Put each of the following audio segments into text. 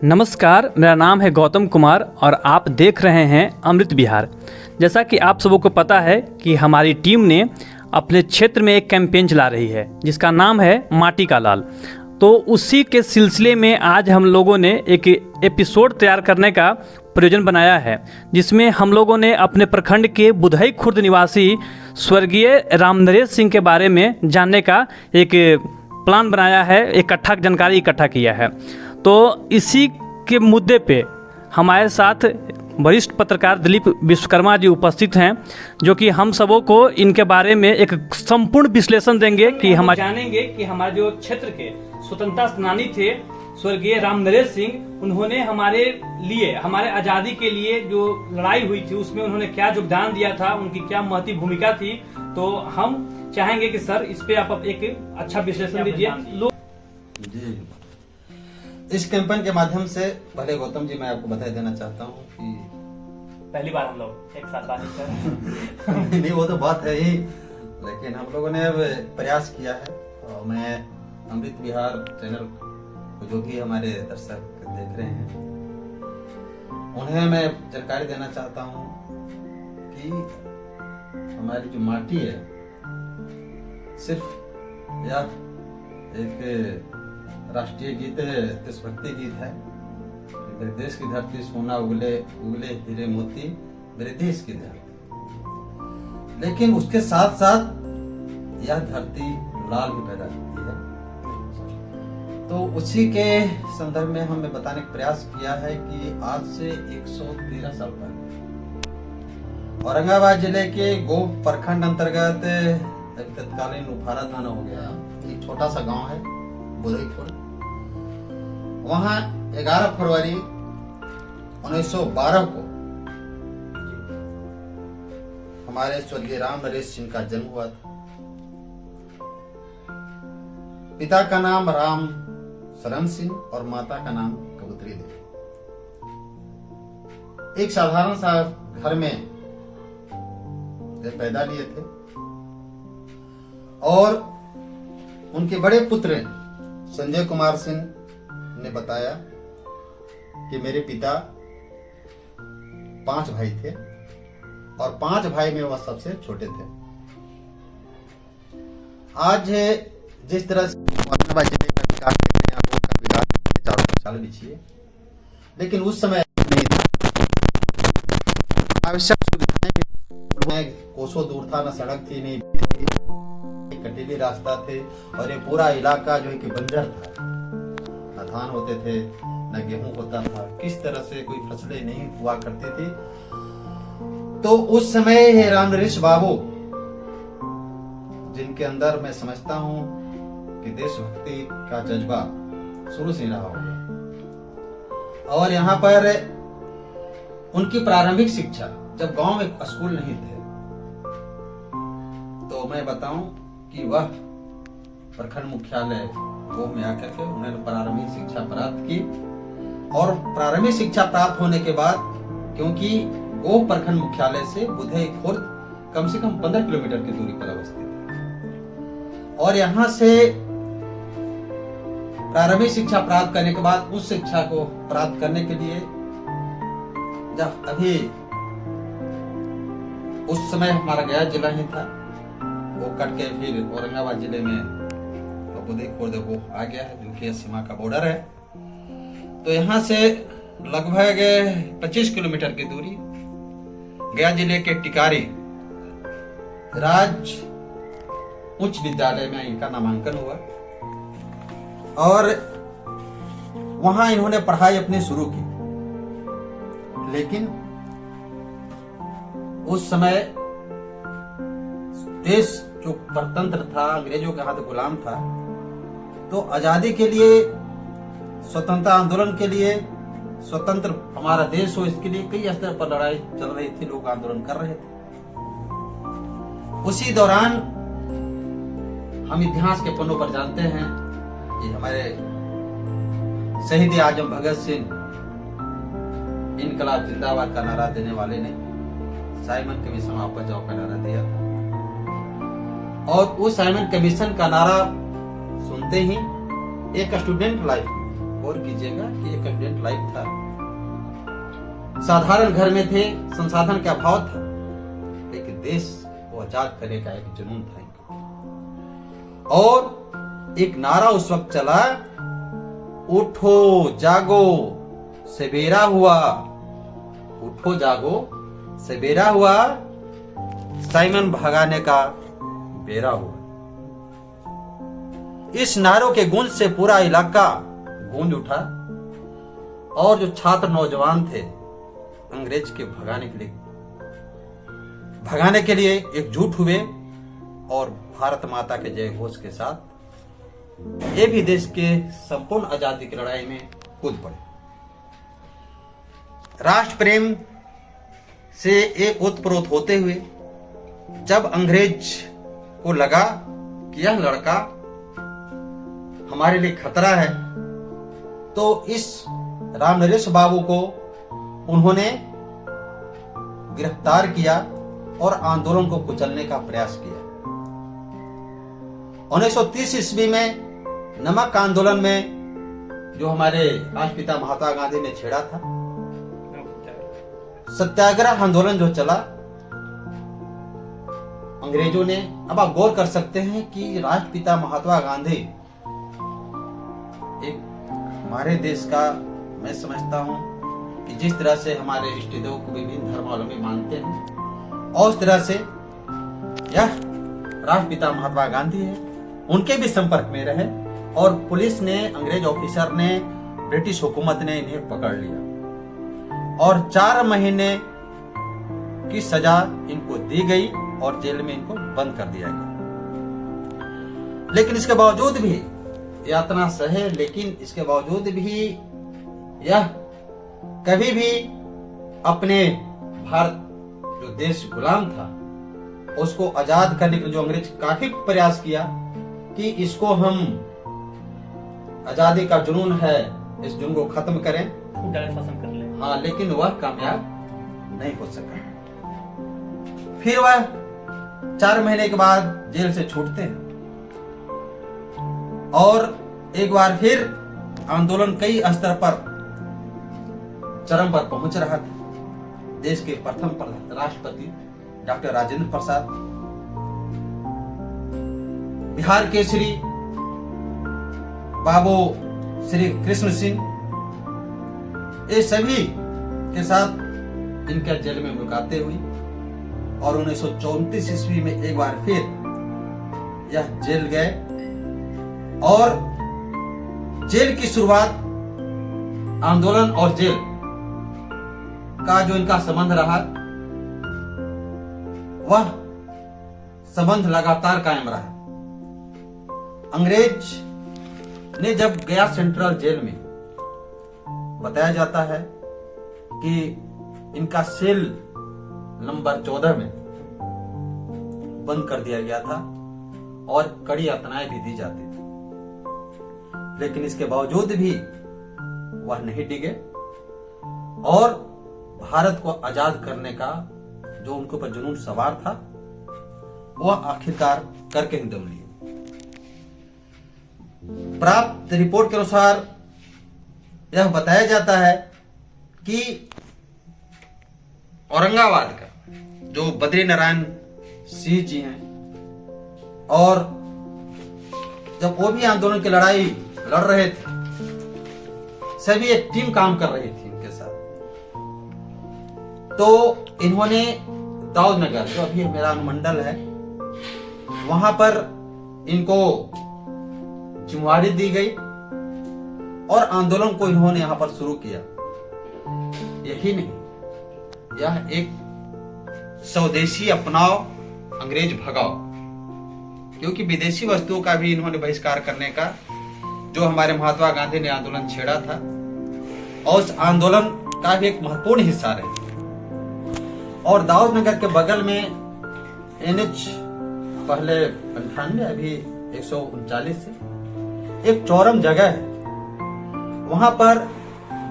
नमस्कार, मेरा नाम है गौतम कुमार और आप देख रहे हैं अमृत विहार। जैसा कि आप सबों को पता है कि हमारी टीम ने अपने क्षेत्र में एक कैंपेन चला रही है जिसका नाम है माटी का लाल। तो उसी के सिलसिले में आज हम लोगों ने एक एपिसोड तैयार करने का प्रयोजन बनाया है, जिसमें हम लोगों ने अपने प्रखंड के बुधई खुर्द निवासी स्वर्गीय रामनरेश सिंह के बारे में जानने का एक प्लान बनाया है, इकट्ठा जानकारी इकट्ठा किया है। तो इसी के मुद्दे पे हमारे साथ वरिष्ठ पत्रकार दिलीप विश्वकर्मा जी उपस्थित हैं, जो कि हम सबों को इनके बारे में एक संपूर्ण विश्लेषण देंगे कि हम जानेंगे कि हमारे जो क्षेत्र के स्वतंत्रता सेनानी थे स्वर्गीय रामनरेश सिंह, उन्होंने हमारे लिए, हमारे आज़ादी के लिए जो लड़ाई हुई थी उसमें उन्होंने क्या योगदान दिया था, उनकी क्या महत्वपूर्ण भूमिका थी। तो हम चाहेंगे कि सर इस पे आप एक अच्छा विश्लेषण दीजिए। इस कैंपेन के माध्यम से पहले गौतम जी मैं आपको बधाई देना चाहता हूँ कि पहली बार हम लोग एक साथ बात कर रहे हैं। नहीं वो तो बात है ही, लेकिन हम लोगों ने अब प्रयास किया है और मैं अमृत विहार चैनल को जो भी हमारे दर्शक देख रहे हैं उन्हें मैं जानकारी देना चाहता हूँ कि हमारी जो माटी है सिर्फ यह एक राष्ट्रीय गीत देशभक्ति गीत है। मेरे देश की धरती सोना उगले उगले हीरे मोती मेरे देश की धरती, लेकिन उसके साथ साथ यह धरती लाल भी पैदा करती है। तो उसी के संदर्भ में हमने बताने का प्रयास किया है कि आज से 113 साल पहले औरंगाबाद जिले के गोप प्रखंड अंतर्गत तत्कालीन उफारा थाना हो गया, एक छोटा सा गांव है बुधई खुर्द। वहां 11 फरवरी 1912 को हमारे स्वर्गीय रामनरेश सिंह का जन्म हुआ था। पिता का नाम राम शरण सिंह और माता का नाम कबूतरी देवी। एक साधारण सा घर में पैदा लिए थे और उनके बड़े पुत्र संजय कुमार सिंह ने बताया कि मेरे पिता 5 भाई थे और 5 भाई में वह सबसे छोटे थे। आज जिस तरह से औरंगाबाद जिले का विकास देख रहे हैं आप, का विकास चारों साल बिछिए, लेकिन उस समय नहीं था। आवश्यक सुविधाएं कोसों दूर था, न सड़क थी नहीं थी, कटीली रास्ता थे और ये पूरा इलाका जो है कि बंजर था, न धान होते थे न गेहूं होता था, किस तरह से कोई फसलें नहीं हुआ करती थी। तो उस समय रामनरेश बाबू, जिनके अंदर मैं समझता हूं कि देशभक्ति का जज्बा शुरू से रहा होगा, और यहाँ पर उनकी प्रारंभिक शिक्षा, जब गांव में स्कूल नहीं थे, तो मैं बताऊं कि वह प्रखंड मुख्यालय गोह में आकर के उन्होंने प्रारंभिक शिक्षा प्राप्त की। और प्रारंभिक शिक्षा प्राप्त होने के बाद, क्योंकि गोह प्रखंड मुख्यालय से बुधई खुर्द कम से कम 15 किलोमीटर की दूरी पर अवस्थित है, और यहाँ से प्रारंभिक शिक्षा प्राप्त करने के बाद उस शिक्षा को प्राप्त करने के लिए, जब अभी उस समय हमारा गया जिला ही था, वो कट के फिर औरंगाबाद जिले में बुधई खुर्द वो आ गया है, जो कि सीमा का बॉर्डर है। तो यहाँ से लगभग 25 किलोमीटर की दूरी गया जिले के टिकारी राज उच्च विद्यालय में इनका नामांकन हुआ और वहां इन्होंने पढ़ाई अपनी शुरू की। लेकिन उस समय देश जो परतंत्र था, अंग्रेजों के हाथ गुलाम था, तो आजादी के लिए, स्वतंत्रता आंदोलन के लिए, स्वतंत्र हमारा देश हो इसके लिए कई स्तर पर लड़ाई चल रही थी, लोग आंदोलन कर रहे थे। उसी दौरान हम इतिहास के पन्नों पर जानते हैं कि हमारे शहीद आजम भगत सिंह इनकलाब जिंदाबाद का नारा देने वाले ने साइमन कमीशन वापस जाओ का नारा दिया था, और उस साइमन कमीशन का नारा सुनते ही एक स्टूडेंट लाइफ में गौर कीजिएगा कि ये कैंडिडेट लाइफ था, साधारण घर में थे, संसाधन का अभाव था, लेकिन देश को आजाद करने का एक जुनून था इनका। और एक नारा उस वक्त चला, उठो जागो सवेरा हुआ, उठो जागो सवेरा हुआ, साइमन भगाने का बेरा हुआ। इस नारों के गूंज से पूरा इलाका गूंज उठा और जो छात्र नौजवान थे अंग्रेज के भगाने के लिए एकजुट हुए और भारत माता के जय घोष के साथ ये भी देश के संपूर्ण आजादी की लड़ाई में कूद पड़े। राष्ट्र प्रेम से एक ओतप्रोत होते हुए जब अंग्रेज को लगा कि यह लड़का हमारे लिए खतरा है, तो इस रामनरेश बाबू को उन्होंने गिरफ्तार किया और आंदोलन को कुचलने का प्रयास किया। 1930 ईस्वी में नमक आंदोलन में जो हमारे राष्ट्रपिता महात्मा गांधी ने छेड़ा था, सत्याग्रह आंदोलन जो चला, अंग्रेजों ने, अब आप गौर कर सकते हैं कि राष्ट्रपिता महात्मा गांधी एक हमारे देश का, मैं समझता हूं कि जिस तरह से हमारे इष्ट देव को विभिन्न धर्मावलंबी मानते हैं और उस तरह से यह राष्ट्रपिता महात्मा गांधी है, उनके भी संपर्क में रहे और पुलिस ने, अंग्रेज ऑफिसर ने, ब्रिटिश हुकूमत ने इन्हें पकड़ लिया और 4 महीने की सजा इनको दी गई और जेल में इनको बंद कर दिया गया। लेकिन इसके बावजूद भी यातना सहे, लेकिन इसके बावजूद भी यह कभी भी अपने भारत जो देश गुलाम था उसको आजाद करने के लिए जो अंग्रेज काफी प्रयास किया कि इसको हम आजादी का जुनून है, इस जुनून को खत्म करें, कर ले। हाँ, लेकिन वह कामयाब नहीं हो सका। फिर वह 4 महीने के बाद जेल से छूटते हैं और एक बार फिर आंदोलन कई स्तर पर चरम पर पहुंच रहा था। देश के प्रथम राष्ट्रपति डॉक्टर राजेंद्र प्रसाद, बिहार के श्री बाबू श्री कृष्ण सिंह, ये सभी के साथ इनके जेल में मुलाकातें हुई और 1934 ईस्वी में एक बार फिर यह जेल गए और जेल की शुरुआत, आंदोलन और जेल का जो इनका संबंध रहा, वह संबंध लगातार कायम रहा। अंग्रेज ने जब गया सेंट्रल जेल में, बताया जाता है कि इनका सेल नंबर 14 में बंद कर दिया गया था और कड़ी यातनाएं भी दी जाती थी, लेकिन इसके बावजूद भी वह नहीं डिगे और भारत को आजाद करने का जो उनके ऊपर जुनून सवार था वह आखिरकार करके ही दम लिए। प्राप्त रिपोर्ट के अनुसार यह बताया जाता है कि औरंगाबाद का जो बद्री नारायण सिंह जी हैं, और जब वो भी आंदोलन की लड़ाई लड़ रहे थे, सभी एक टीम काम कर रही थी इनके साथ। तो इन्होंने दाऊदनगर, जो अभी मेरा अनुमंडल है, वहां पर इनको जिम्मेवारी दी गई और आंदोलन को इन्होंने यहां पर शुरू किया। यही नहीं, यह एक स्वदेशी अपनाओ अंग्रेज भगाओ, क्योंकि विदेशी वस्तुओं का भी इन्होंने बहिष्कार करने का जो हमारे महात्मा गांधी ने आंदोलन छेड़ा था और उस आंदोलन का भी एक महत्वपूर्ण हिस्सा रहे। और दाऊदनगर के बगल में NH पहले 98, अभी 139 से एक चौरम जगह है, वहां पर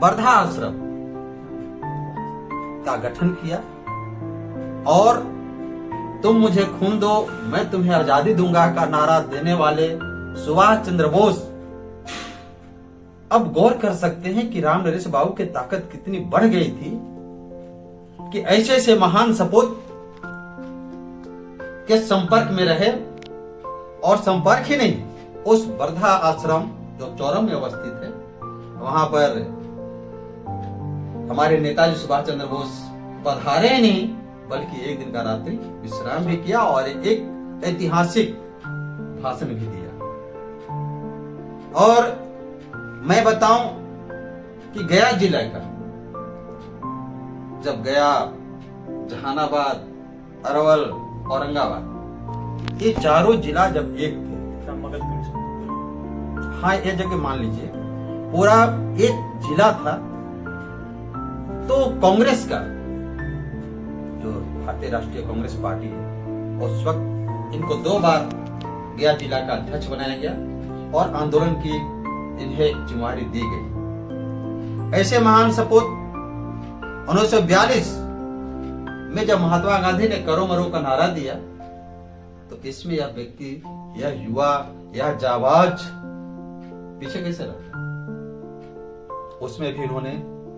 वर्धा आश्रम का गठन किया और तुम मुझे खून दो मैं तुम्हें आजादी दूंगा का नारा देने वाले सुभाष चंद्र बोस अब गौर कर सकते हैं कि राम नरेश बाबू की ताकत कितनी बढ़ गई थी कि ऐसे ऐसे महान सपूत के संपर्क में रहे, और संपर्क ही नहीं, उस वर्धा आश्रम जो चौरम में अवस्थित है, वहां पर हमारे नेताजी सुभाष चंद्र बोस पधारे नहीं, बल्कि एक दिन का रात्रि विश्राम भी किया और एक ऐतिहासिक भाषण भी दिया। और मैं बताऊं कि गया जिला का, जब गया, जहानाबाद, अरवल, औरंगाबाद, ये चारों जिला जब एक थे, हाँ ये जगह मान लीजिए पूरा एक जिला था, तो कांग्रेस का जो भारतीय राष्ट्रीय कांग्रेस पार्टी है, उस वक्त इनको 2 बार गया जिला का अध्यक्ष बनाया गया और आंदोलन की इन्हें जिम्मेदारी दी गई। ऐसे महान सपूत 1942 में जब महात्मा गांधी ने करो मरो का नारा दिया, तो इसमें यह व्यक्ति, यह युवा, यह जाबाज पीछे कैसे रहा? उसमें भी इन्होंने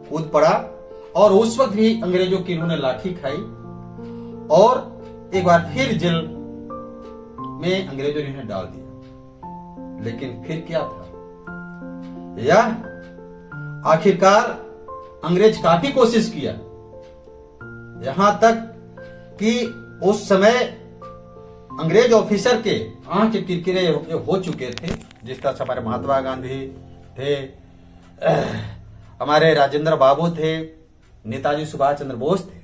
कूद पड़ा और उस वक्त भी अंग्रेजों की इन्होंने लाठी खाई और एक बार फिर जेल में अंग्रेजों ने इन्हें डाल दिया। लेकिन फिर क्या था, यह आखिरकार अंग्रेज काफी कोशिश किया, यहां तक कि उस समय अंग्रेज ऑफिसर के आंख किरकिरे हो चुके थे। जिस तरह से हमारे महात्मा गांधी थे, हमारे राजेंद्र बाबू थे, नेताजी सुभाष चंद्र बोस थे,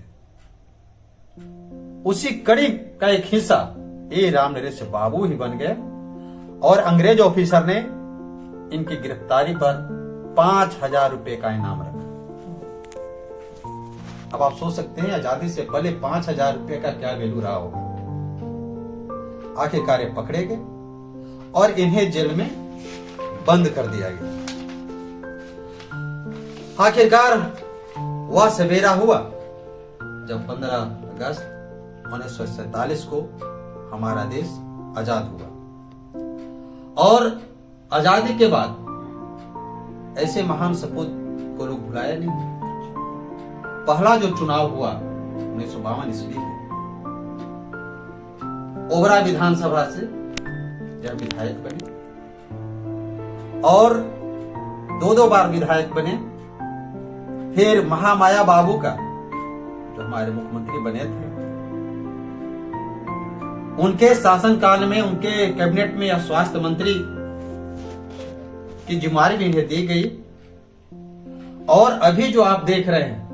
उसी कड़ी का एक हिस्सा ये राम नरेश बाबू ही बन गए और अंग्रेज ऑफिसर ने इनकी गिरफ्तारी पर 5,000 रुपए का इनाम रखा। अब आप सोच सकते हैं आजादी से पहले 5,000 रुपए का क्या वैल्यू रहा होगा। आखिरकार ये पकड़े गए और इन्हें जेल में बंद कर दिया गया। आखिरकार वह सवेरा हुआ जब 15 अगस्त 1947 को हमारा देश आजाद हुआ। और आजादी के बाद ऐसे महान सपूत को लोग भुलाया नहीं। पहला जो चुनाव हुआ 1952 ईस्वी में, ओबरा विधानसभा से यह विधायक बने और 2 बार विधायक बने। फिर महामाया बाबू का जो हमारे मुख्यमंत्री बने थे, उनके शासनकाल में उनके कैबिनेट में यह स्वास्थ्य मंत्री की जिम्मेदारी भी इन्हें दी गई। और अभी जो आप देख रहे हैं,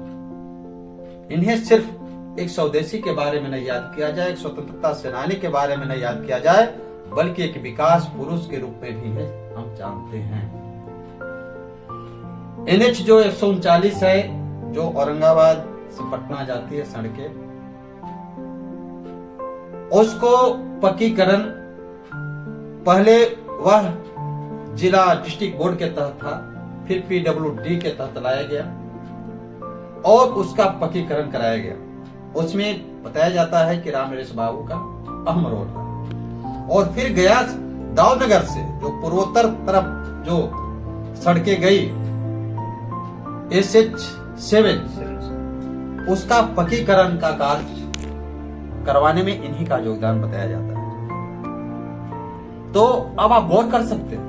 इन्हें सिर्फ एक स्वदेशी के बारे में नहीं याद किया जाए, एक स्वतंत्रता सेनानी के बारे में नहीं याद किया जाए, बल्कि एक विकास पुरुष के रूप में भी है हम जानते हैं। NH जो 139 है, जो औरंगाबाद से पटना जाती है सड़कें, उसको पक्कीकरण पहले वह जिला डिस्ट्रिक्ट बोर्ड के तहत था, फिर PWD के तहत लाया गया और उसका पक्कीकरण कराया गया। उसमें बताया जाता है कि राम नरेश बाबू का अहम रोल रहा। और फिर गया दाऊदनगर से जो पूर्वोत्तर तरफ जो सड़कें गई SH7, उसका पक्कीकरण का कार्य करवाने में इन्हीं का योगदान बताया जाता है। तो अब आप गौर कर सकते हैं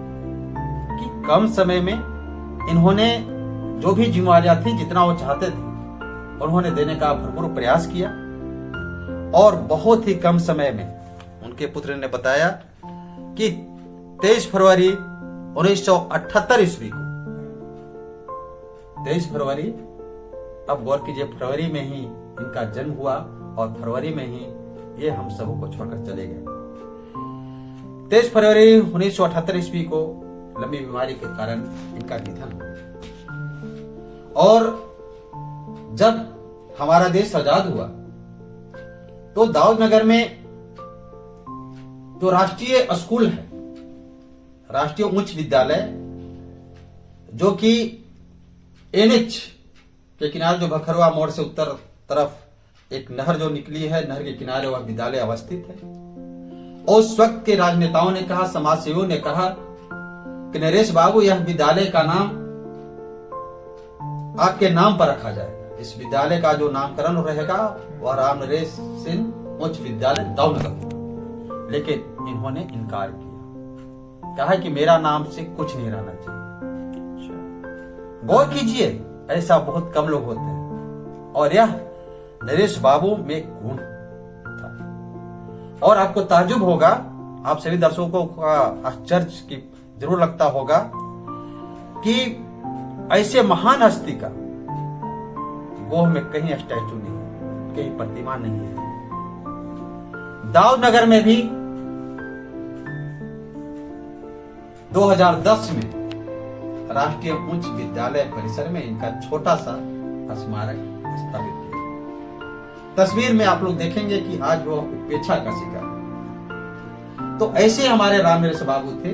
कि कम समय में इन्होंने जो भी जिम्मेदारियां थी, जितना वो चाहते थे, उन्होंने देने का भरपूर प्रयास किया। और बहुत ही कम समय में उनके पुत्र ने बताया कि 23 फरवरी 1978 ईस्वी को, 23 फरवरी, अब गौर कीजिए, फरवरी में ही इनका जन्म हुआ और फरवरी में ही ये हम सबको छोड़कर चले गए। 23 फरवरी 1978 ईस्वी को लंबी बीमारी के कारण इनका निधन हो गया। और जब हमारा देश आजाद हुआ तो दाऊदनगर में जो राष्ट्रीय स्कूल है, राष्ट्रीय उच्च विद्यालय, जो कि NH के किनारे जो भखरवा मोड़ से उत्तर तरफ एक नहर जो निकली है, नहर के किनारे वह विद्यालय अवस्थित है। और उस वक्त के राजनेताओं ने कहा, समाज सेवियों ने कहा कि नरेश बाबू यह विद्यालय का नाम आपके नाम पर रखा जाएगा। इस विद्यालय का जो नामकरण रहेगा वह राम नरेश सिंह उच्च विद्यालय दाऊदनगर। लेकिन इन्होंने इनकार किया, कहा कि मेरा नाम से कुछ नहीं रहना चाहिए। गौर कीजिए, ऐसा बहुत कम लोग होते हैं और यह नरेश बाबू में गुण था। और आपको ताज्जुब होगा, आप सभी दर्शकों का आश्चर्य की जरूर लगता होगा कि ऐसे महान हस्ती का गोह में कहीं स्टैचू नहीं, कहीं प्रतिमा नहीं है। दाऊदनगर में भी 2010 में राष्ट्रीय उच्च विद्यालय परिसर में इनका छोटा सा स्मारक स्थापित किया। तस्वीर में आप लोग देखेंगे कि आज वो उपेक्षा का शिकार है। तो ऐसे हमारे राम नरेश बाबू थे।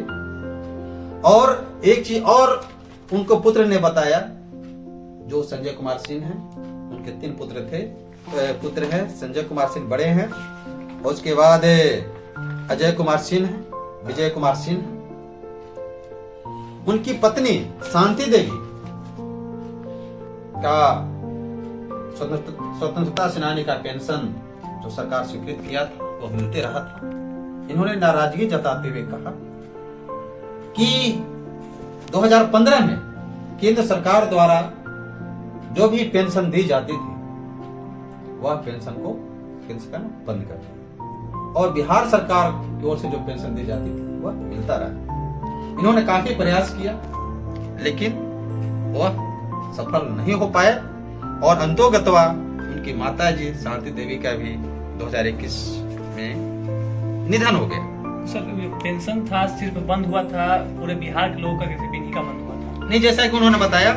और एक चीज और उनको पुत्र ने बताया, जो संजय कुमार सिंह हैं, उनके 3 पुत्र हैं। संजय कुमार सिंह बड़े हैं, उसके बाद अजय कुमार सिंह है, विजय कुमार सिंह है। उनकी पत्नी शांति देवी का स्वतंत्रता सेनानी का पेंशन जो सरकार स्वीकृत किया था वो मिलते रहा था। इन्होंने नाराजगी जताते हुए कहा कि 2015 में केंद्र सरकार द्वारा जो भी पेंशन दी जाती थी वह पेंशन को केंद्र सरकार ने बंद कर दिया और बिहार सरकार की ओर से जो पेंशन दी जाती थी वह मिलता रहा। इन्होंने काफी प्रयास किया लेकिन वह सफल नहीं हो पाए और अंतोगत्वा उनकी माताजी शांति देवी का भी 2021 में निधन हो गया। सर, पेंशन था सिर्फ बंद हुआ था, पूरे बिहार के लोगों का किसी नहीं का बंद हुआ था? नहीं, जैसा कि उन्होंने बताया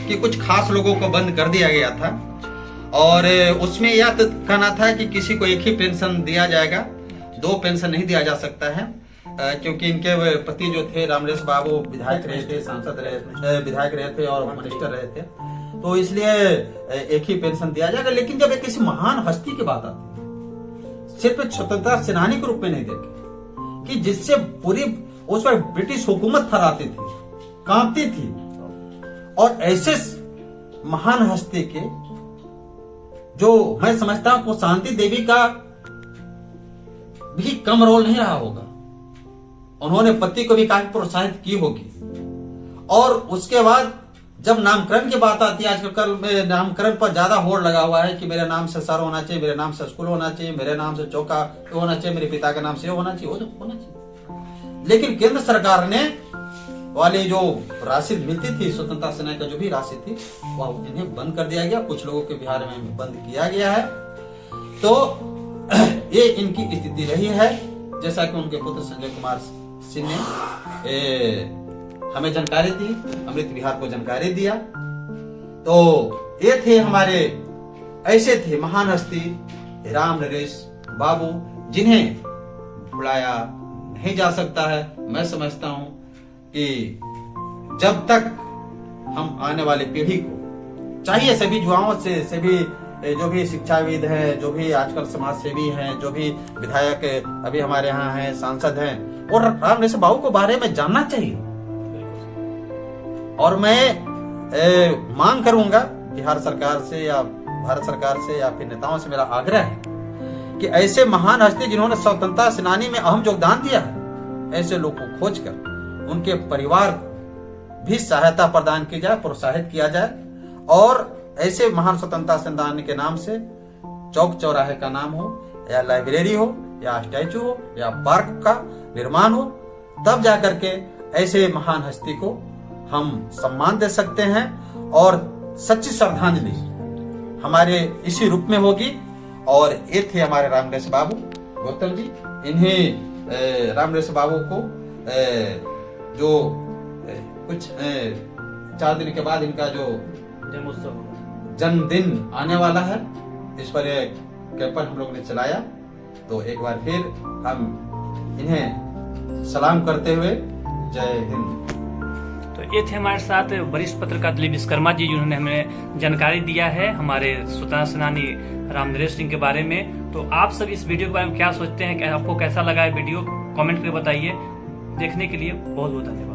कि कुछ खास लोगों को बंद कर दिया गया था और उसमें यह कहना था कि किसी को एक ही पेंशन दिया जाएगा, 2 पेंशन नहीं दिया जा सकता है, क्योंकि इनके पति जो थे राम नरेश बाबू विधायक रहे थे, सांसद रहे, विधायक रहे थे और मिनिस्टर रहे थे, तो इसलिए एक ही पेंशन दिया जाएगा। लेकिन जब एक किसी महान हस्ती की बात आती है, सिर्फ स्वतंत्रता सेनानी के रूप में नहीं देखे कि जिससे पूरी उस वक्त ब्रिटिश हुकूमत थराती थी, कांपती थी, और ऐसे महान हस्ती के जो मैं समझता हूं कि शांति देवी का भी कम रोल नहीं रहा होगा। उन्होंने पति को भी काफी प्रोत्साहित की होगी। और उसके बाद जब नामकरण की बात आती है, आजकल में नामकरण पर ज्यादा होड़ लगा हुआ है कि मेरे नाम से सर होना चाहिए, मेरे नाम से स्कूल होना चाहिए, मेरे नाम से चौका होना चाहिए, मेरे पिता के नाम से होना चाहिए, वो तो होना चाहिए। लेकिन केंद्र सरकार ने वाली जो राशि मिलती थी, स्वतंत्रता सेना का जो भी राशि थी, वह इन्हें बंद कर दिया गया। कुछ लोगों के बिहार में बंद किया गया है। तो ये इनकी स्थिति रही है। जैसा कि उनके पुत्र संजय कुमार सिंह ने हमें जानकारी दी, अमृत विहार को जानकारी दिया। तो ये थे हमारे, ऐसे थे महान हस्ती राम नरेश बाबू, जिन्हें भुलाया नहीं जा सकता है। मैं समझता हूं कि जब तक हम आने वाली पीढ़ी को चाहिए, सभी युवाओं से, सभी जो भी शिक्षाविद हैं, जो भी आजकल समाज सेवी हैं, जो भी विधायक अभी हमारे यहाँ हैं, सांसद हैं, और राम नरेश बाबू को बारे में जानना चाहिए। और मैं मांग करूंगा बिहार सरकार से या भारत सरकार से या फिर नेताओं से मेरा आग्रह है कि ऐसे महान हस्ती जिन्होंने स्वतंत्रता सेनानी में अहम योगदान दिया है, ऐसे लोग को खोज कर उनके परिवार भी सहायता प्रदान की जाए, प्रोत्साहित किया जाए, और ऐसे महान स्वतंत्रता सेनानी के नाम से चौक चौराहे का नाम हो, या लाइब्रेरी हो, या स्टैचू हो, या पार्क का निर्माण हो, तब जाकर के ऐसे महान हस्ती को हम सम्मान दे सकते हैं। और सच्ची श्रद्धांजलि हमारे इसी रूप में होगी। और ये थे हमारे राम नरेश बाबू गौतम जी। इन्हें राम नरेश बाबू को जो कुछ 4 दिन के बाद इनका जो जन्मदिन आने वाला है, इस पर कैंपेन हम लोग ने चलाया। तो एक बार फिर हम इन्हें सलाम करते हुए जय हिंद। तो ये थे हमारे साथ वरिष्ठ पत्रकार दिलीप विश्वकर्मा जी, जिन्होंने हमें जानकारी दिया है हमारे स्वतंत्रता सेनानी राम नरेश सिंह के बारे में। तो आप सब इस वीडियो के बारे में क्या सोचते हैं, आपको कैसा लगा है वीडियो, कमेंट करके बताइए। देखने के लिए बहुत बहुत धन्यवाद।